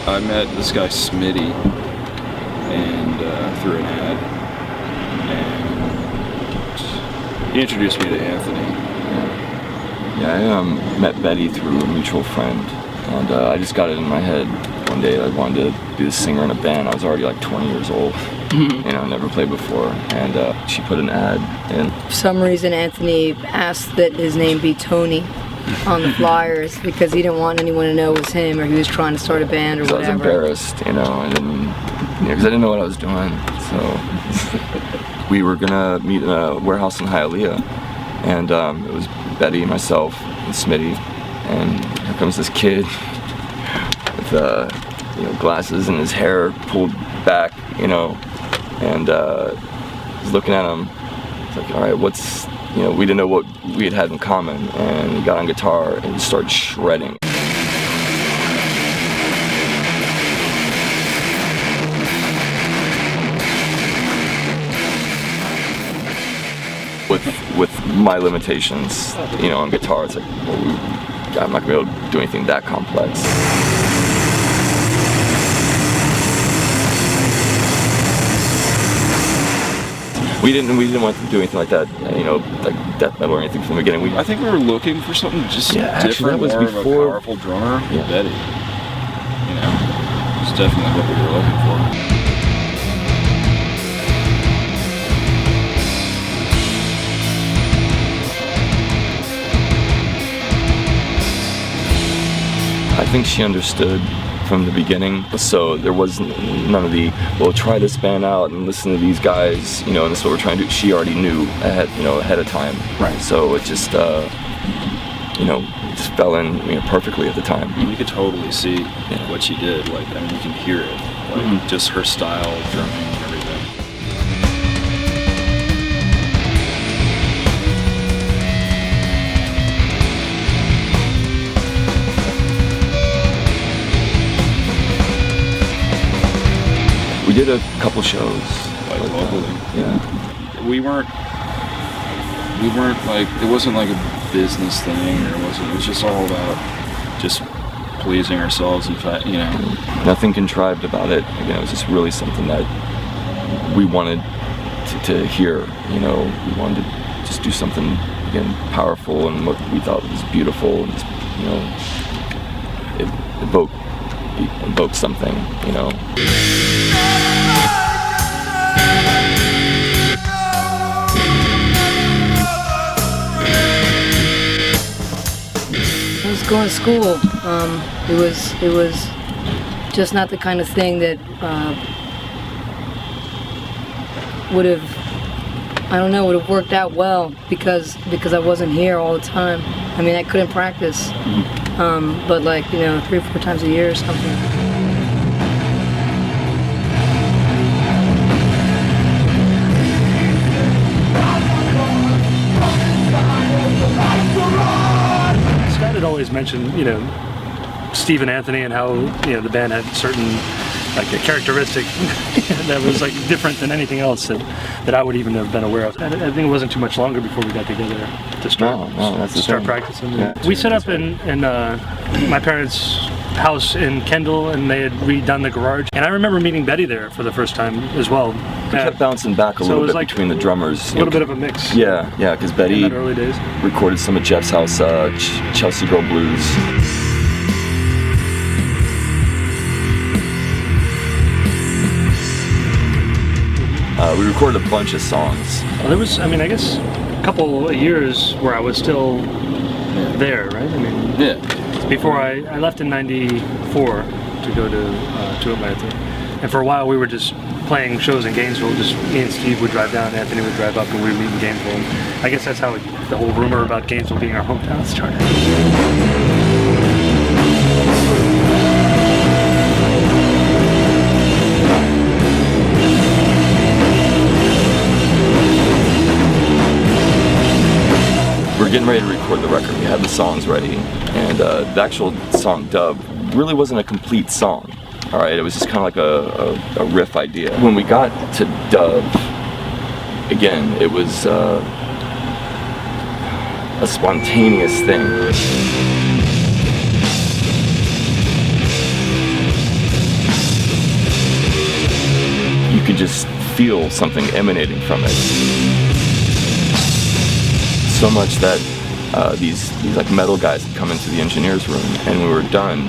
I met this guy Smitty and through an ad, and he introduced me to Anthony. Yeah, I met Betty through a mutual friend, and I just got it in my head one day I wanted to be the singer in a band. I was already like 20 years old, never played before, and she put an ad in. For some reason, Anthony asked that his name be Tony on the flyers because he didn't want anyone to know it was him, or he was trying to start a band or whatever. I was embarrassed, and then because I didn't know what I was doing. So we were gonna meet in a warehouse in Hialeah, and it was Betty, myself, and Smitty, and here comes this kid with glasses and his hair pulled back, and he's looking at him. It's like, all right, what's we didn't know what we had in common, and he got on guitar and started shredding. With my limitations, on guitar, it's like, well, I'm not gonna be able to do anything that complex. We didn't want to do anything like that, like death metal or anything from the beginning. I think we were looking for something just different, that was more before, of a powerful drummer. Yeah. Betty, it's definitely what we were looking for. I think she understood from the beginning, so there was none of the, well, try this band out and listen to these guys, and this is what we're trying to do. She already knew ahead of time. Right. So it just, just fell in perfectly at the time. You could totally see what she did. Like, you can hear it, just her style of drumming and everything. We did a couple shows, like locally. Yeah. We weren't like, it wasn't like a business thing, or it was just all about just pleasing ourselves, in fact, Nothing contrived about it. Again, it was just really something that we wanted to hear, We wanted to just do something, again, powerful and what we thought was beautiful, and just, it evoked something, I was going to school. It was just not the kind of thing that would have worked out well because I wasn't here all the time. I mean, I couldn't practice, but 3 or 4 times a year or something. Always mentioned, Steve and Anthony, and how the band had certain a characteristic that was different than anything else that I would even have been aware of. I think it wasn't too much longer before we got together to start practicing. Yeah. We set up in my parents' house in Kendall, and they had redone the garage. And I remember meeting Betty there for the first time as well. We kept bouncing back a little bit between the drummers. A little bit of a mix. Yeah, because Betty in early days recorded some of Jeff's house, Chelsea Girl Blues. We recorded a bunch of songs. Well, there was, I guess, a couple of years where I was still there, right? Before I left in '94 to go to Atlanta, and for a while we were just playing shows in Gainesville. Just me and Steve would drive down, Anthony would drive up, and we would meet in Gainesville. And I guess that's how the whole rumor about Gainesville being our hometown started. We're getting ready to record the record. We had the songs ready, and the actual song "Dub" really wasn't a complete song. All right, it was just kind of like a riff idea. When we got to "Dub," again, it was a spontaneous thing. could just feel something emanating from it. So much that these like metal guys had come into the engineer's room, and when we were done,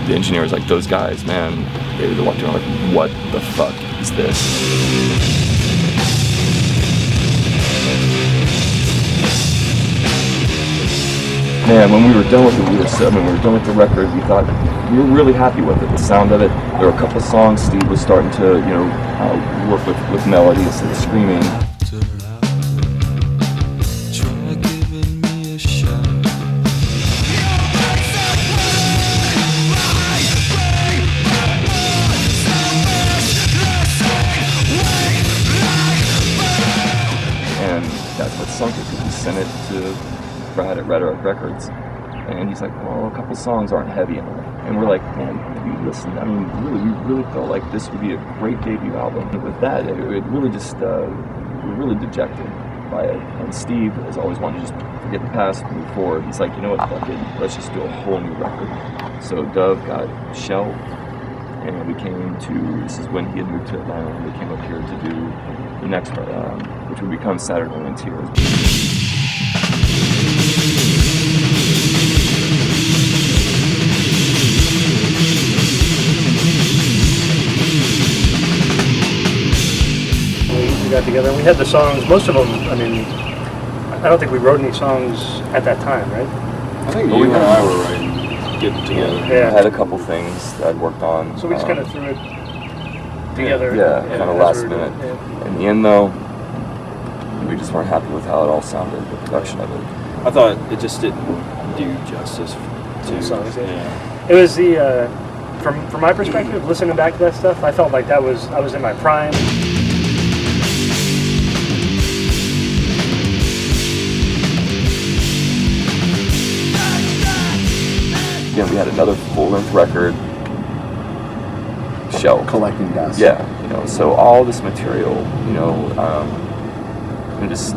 the engineer was like, "Those guys, man," they walked around like, "What the fuck is this?" Man, when we were done with it, we were done with the record, we were really happy with it, the sound of it. There were a couple of songs Steve was starting to, work with melody instead of screaming. And that's what sunk it, because we sent it to Brad at Rhetoric Records, and he's like, "Well, a couple songs aren't heavy enough." And we're like, "Man, have you listened? I mean, we really felt like this would be a great debut album." And with that, it really just, we were really dejected by it. And Steve has always wanted to just forget the past, move forward. He's like, "You know what, fuck it, let's just do a whole new record." So Dove got shelved, and we came to, this is when he had moved to Atlanta, and we came up here to do the next part, which would become Saturday Night Tears. We got together and we had the songs, most of them, I mean, I don't think we wrote any songs at that time, right? I think you and I were getting together. Yeah. I had a couple things that I'd worked on. So we just kind of threw it together. Yeah, kind of last we were minute. doing it, yeah. In the end, though, we just weren't happy with how it all sounded, the production of it. I thought it just didn't do justice to The songs, yeah. yeah. It was the, from my perspective, listening back to that stuff, I felt like I was in my prime. Again, we had another full-length record shelved. Collecting dust. Yeah, so all this material, just,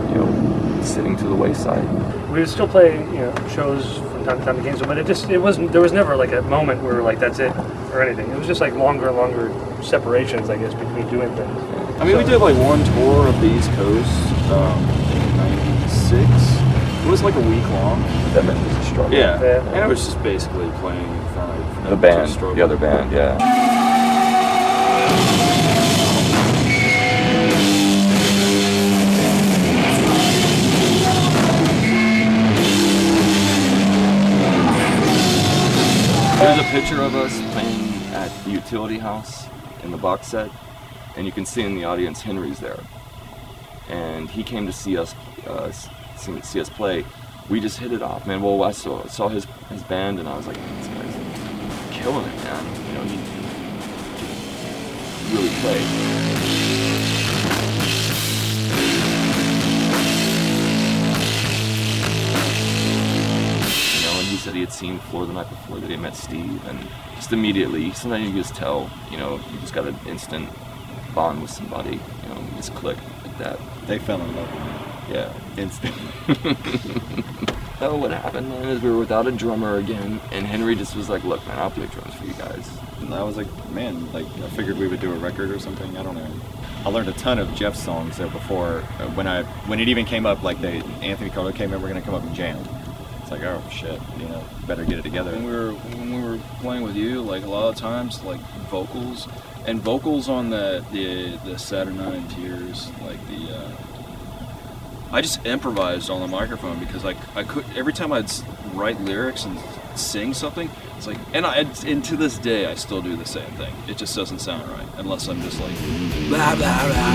sitting to the wayside. We would still play, shows from time to time, the games, but it wasn't, there was never like a moment where like that's it or anything. It was just like longer and longer separations, I guess, between doing things. I mean, we did like one tour of the East Coast in '96. It was like a week long. That meant it was a struggle. Yeah, Yeah. and it was just basically playing in front of The band, the other band, yeah. There's a picture of us playing at the Utility House in the box set, and you can see in the audience Henry's there. And he came to see us play. We just hit it off, man. Well, I saw his band, and I was like, "This guy's killing it, man." He really played. And he said he had seen Floor the night before, that he had met Steve, and just immediately, sometimes you just tell, you just got an instant bond with somebody, just click like that. They fell in love with me. Yeah. Instant. So what happened then is we were without a drummer again, and Henry just was like, "Look, man, I'll play drums for you guys." And I was like, man, I figured we would do a record or something. I don't know. I learned a ton of Jeff's songs there before when it even came up. Like Anthony called, "Okay, man, we're gonna come up and jam." It's like, oh shit, better get it together. When we were playing with you, like a lot of times, like vocals on the Saturday Night Tears, like I just improvised on the microphone because I could, every time I'd write lyrics and sing something, it's like, and to this day I still do the same thing. It just doesn't sound right unless I'm just like blah blah blah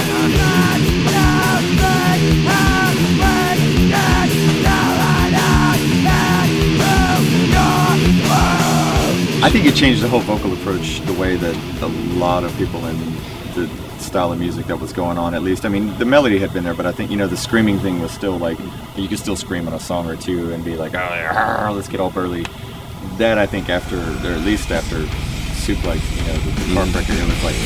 I think it changed the whole vocal approach, the way that a lot of people in the style of music that was going on, at least. I mean, the melody had been there, but I think, the screaming thing was still like, you could still scream on a song or two and be like, oh, let's get all burly. That, I think, after, or at least after Soup, like, the Heartbreaker, it was like...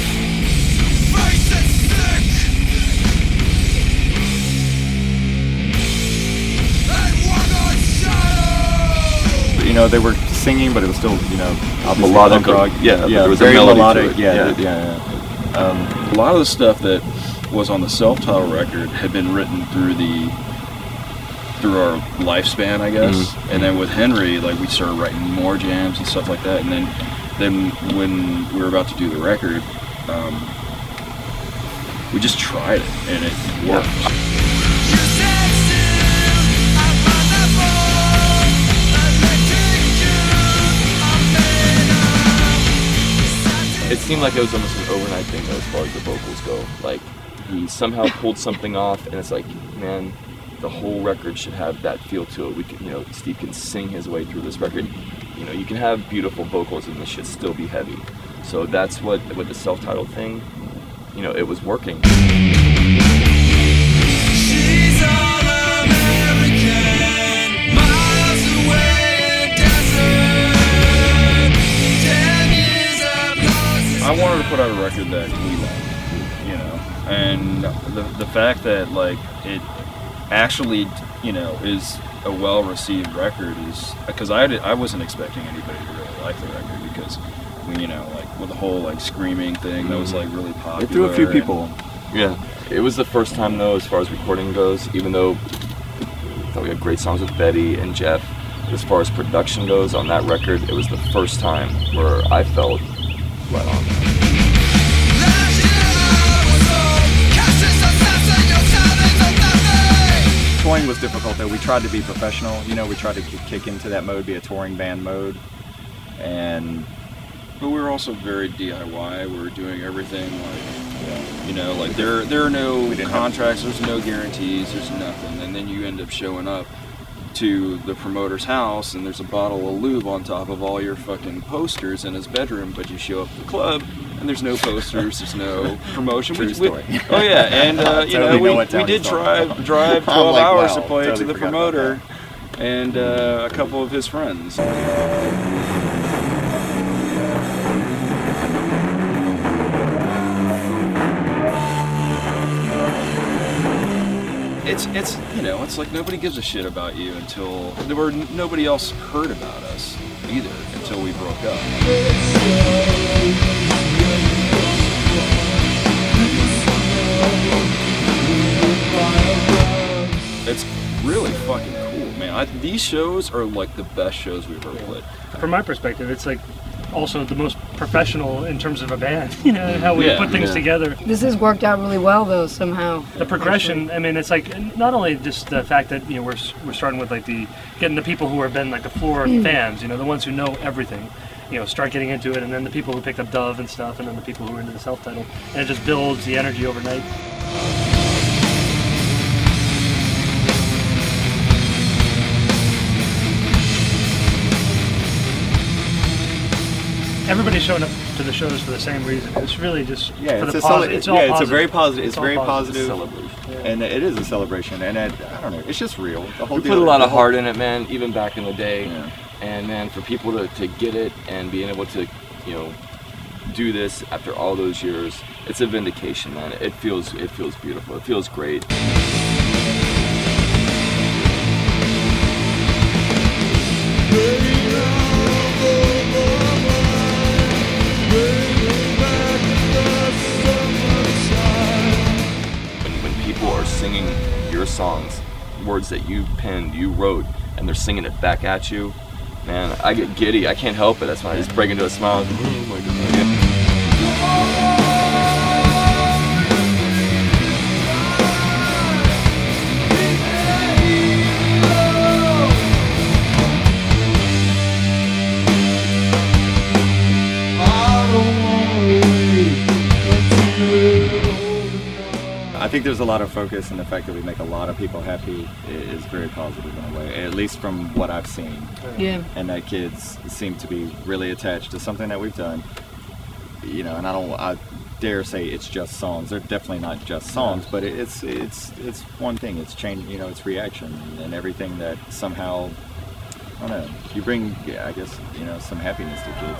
They were singing, but it was still, melodic. rock. Yeah, there was very a melody melodic. to it. Yeah. A lot of the stuff that was on the self-titled record had been written through our lifespan, I guess. And then with Henry, like, we started writing more jams and stuff like that. And then when we were about to do the record, we just tried it and it worked. It seemed like it was almost an overnight thing though, as far as the vocals go. Like, he somehow pulled something off, and it's like, man, the whole record should have that feel to it. We can, Steve can sing his way through this record. You can have beautiful vocals and this should still be heavy. So that's what with the self-titled thing, it was working. She's all American, miles away in desert. 10 years of lost. I wanted to put out a record that we loved, and the fact that, like, it actually, is a well-received record is because I wasn't expecting anybody to really like the record because, like with the whole like screaming thing that was like really popular. It drew a few people. Yeah, it was the first time though, as far as recording goes, even though I thought we had great songs with Betty and Jeff, as far as production goes on that record, it was the first time where I felt right on. Touring was difficult though. We tried to be professional. We tried to kick into that mode, be a touring band mode, But we were also very DIY. We were doing everything like, there are no contracts, there's no guarantees, there's nothing. And then you end up showing up to the promoter's house and there's a bottle of lube on top of all your fucking posters in his bedroom, but you show up to the club and there's no posters, there's no promotion. True story. Oh yeah, and we did drive 12 hours to play to the promoter and a couple of his friends. It's like nobody gives a shit about you until nobody else heard about us either until we broke up. It's really fucking cool, man. These shows are like the best shows we've ever played. From my perspective, it's like also the most professional in terms of a band, how we put things together. This has worked out really well though somehow. The progression, I mean, it's like not only just the fact that we're starting with like getting the people who have been like the floor fans, the ones who know everything, start getting into it, and then the people who picked up Dove and stuff, and then the people who are into the self-titled, and it just builds the energy overnight. Everybody's showing up to the shows for the same reason. It's really just for the positive. It's a very positive. It's very positive. Celebration. And it is a celebration. And I don't know. It's just real. The whole We put a lot of heart in it, man. Even back in the day. Yeah. And man, for people to get it and being able to, do this after all those years, it's a vindication, man. It feels beautiful. It feels great. When people are singing your songs, words that you penned, you wrote, and they're singing it back at you, man, I get giddy. I can't help it. That's why I just break into a smile. Oh my God. I think there's a lot of focus, and the fact that we make a lot of people happy is very positive in a way, at least from what I've seen. Yeah. And that kids seem to be really attached to something that we've done. And I dare say it's just songs. They're definitely not just songs, but it's one thing. It's change. It's reaction and everything that somehow, I don't know. You bring, I guess, some happiness to kids.